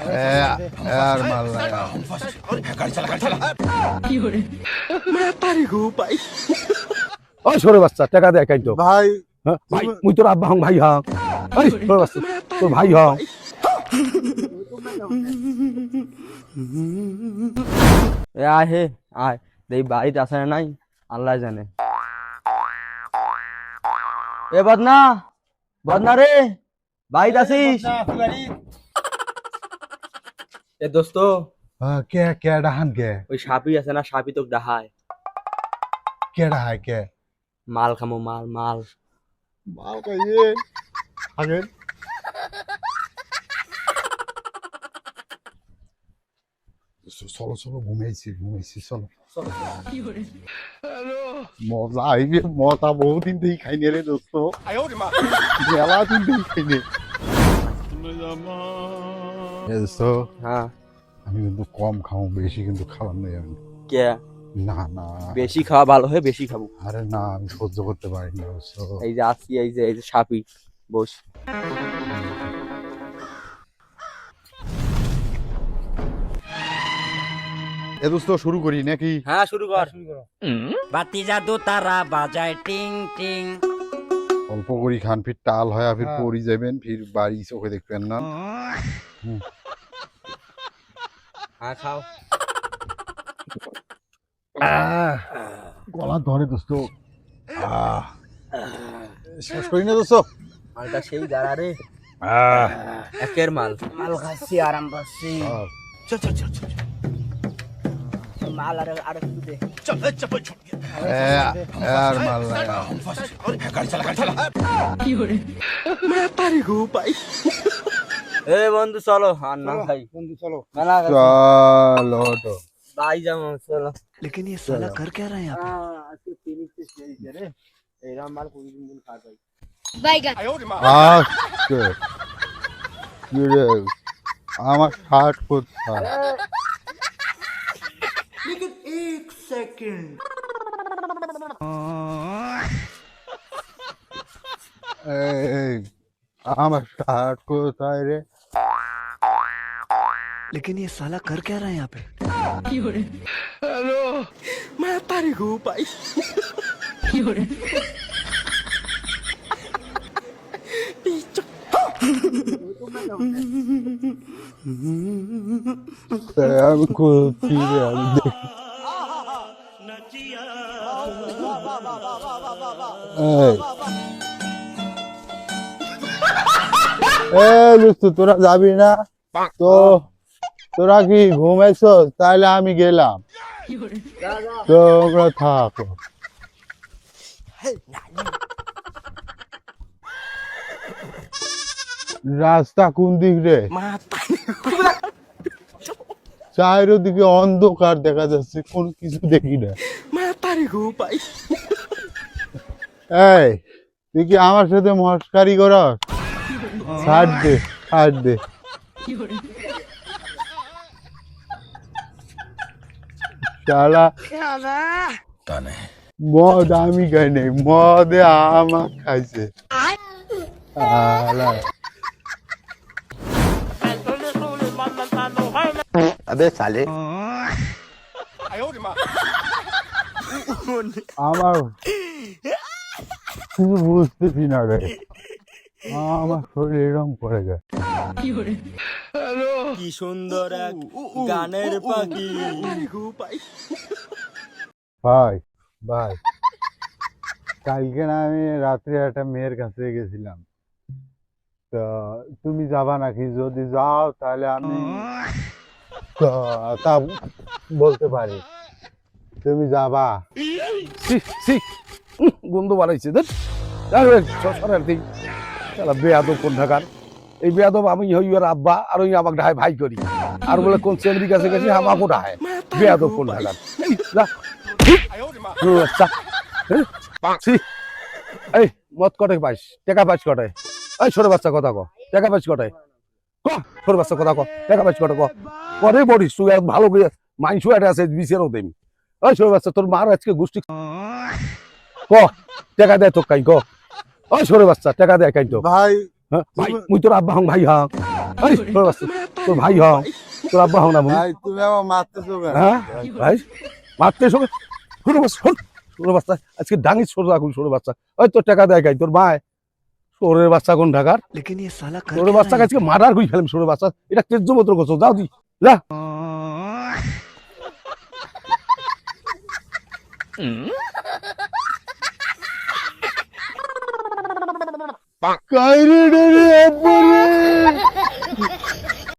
यार मार रहा यार गाड़ी चला কি করে मैं तारी गो भाई ওই সরে বাচ্চা টাকা দে কাইতো ভাই হ্যাঁ ভাই মুই তোর আব্বা হং ভাই হং ওই সরে বাচ্চা তোর ভাই হং আয় হে আয় দেই বাড়িতে আসে নাই আল্লাহ জানে। এ বদনা বদনা রে বাড়িতে আসিস? এ দোস্ত কে কে ডাহান কে ওই সাপি আছে না, সাপি তোকে ডাহায়। কে ডাহায় কে মাল খামো মাল মাল মাল খাইয়ে আগে চলো চলো ঘুমাইছি চলো মজা আইবে মজা বহুদিন থেকে খাইনি রে দোস্ত মেলা দিন থেকে খাইনি দোস্ত হ্যাঁ আমি কিন্তু কম খাবো বেশি কিন্তু খাবার নেই আমি কে না না বেশি খাওয়া ভালো হয়, বেশি খাবো। আরে না আমি সহ্য করতে পারি না এই যে আসি এই যে সাপি বস। এ দোস্ত শুরু করি নাকি? হ্যাঁ শুরু কর। বাতি জাদু তারা বাজায় টিং টিং। অল্প করি খান ফির টাল হয় ফির পড়ি যাবেন ফির বাড়ি চোখে দেখবেন না। হ্যাঁ খাও। গলা ধরে দোস্ত শেষ করি না দোস্ত মালটা সেই দাঁড়া রে, একের মাল মাল খাচ্ছি আরাম পাচ্ছি। চল চল চল চল মাল আর একটু দে। यार मार रहा यार গাড়ি চালা কি করে मैं तारी गो भाई এ বন্ধু চলো আর না ভাই বন্ধু চলো মেলা চলো তো ভাই যাবো চলো। लेकिन ये साला कर क्या रहा है यहाँ पे? আজকে ফিনিশ শেষ রে, এইরকম মাল কোনদিন খাওয়া যায়? আজকে কি রে আমার শার্ট কোথায় लेकिन एक सेकंड এই আমার শার্ট কোথায় রে लेकिन ये साला कर क्या रहा है यहाँ पे? কি করে হ্যালো मैं तारी गो भाई কি করে আমি করছি রে আমি তোরা যাবি না তো তোরা কি ঘুমাইছ তাহলে আমি গেলাম তোমরা থাকো রাস্তা কোন দিক রে চারিদিকে অন্ধকার দেখা যাচ্ছে কোন কিছু দেখি না मैं तारी गो भाई এই তুই কি আমার সাথে মস্কারি করস ছাড় দে কি করে শালা মদ আমি খাই নাই মদে আমার খাইছে শালা अबे साले আমার কিছু বুঝতেছি না রে আমার শরীর এরকম করে যায় কি করে কি সুন্দর এক গানের পাখি। ভাই ভাই কালকে না আমি রাত্রে একটা মেয়ের কাছে গেছিলাম তো তুমি যাবা নাকি যদি যাও তাহলে আমি তা বলতে পারি তুমি যাবা গন্ধ বাড়াইছে সরের দিক বেয়াদব কোন ঢাকার এই বেয়াদব আমি হই ওর আব্বা আর ওই আমাকে ঢাই ভাই করি আর বলে কোন চেংড়ি কাছে গেছে আমাকে ঢায় বেয়াদব কোন ঢাকার এই মত কটে পাইস টাকা পাইস কটে এই ছোট বাচ্চা কথা ক টাকা পাইস কটে ক ছোট বাচ্চা কথা ক টাকা পাইস কটে করে বলিস তুই ভালো করে মাইন্স আছে বিছেরও দেমি ওই ছোট বাচ্চা তোর মার আজকে গোষ্ঠী ক টাকা দেয় তো কাই ক ওই ছোট বাচ্চা টাকা দেয় কাই তো ভাই ভাই মুই তোর আব্বা হং ভাই হং ওই ছোট বাচ্চা তোর ভাই হ তোর আব্বা হও না বোন ভাই তুমি আমার মারতেছো কেন? হ্যাঁ ভাই মারতে এসো ছোট বাচ্চা ছোট বাচ্চা আজকে ডাঙি ছোট রাখুন ছোট বাচ্চা ওই তোর টাকা দেয় খাই তোর ভাই ছোটের বাচ্চা কোন ঢাকার ছোট বাচ্চা আজকে মারার কই খেলাম ছোট বাচ্চা এটা তেজ্য মতো করছো যাও দি যা কাইরে রে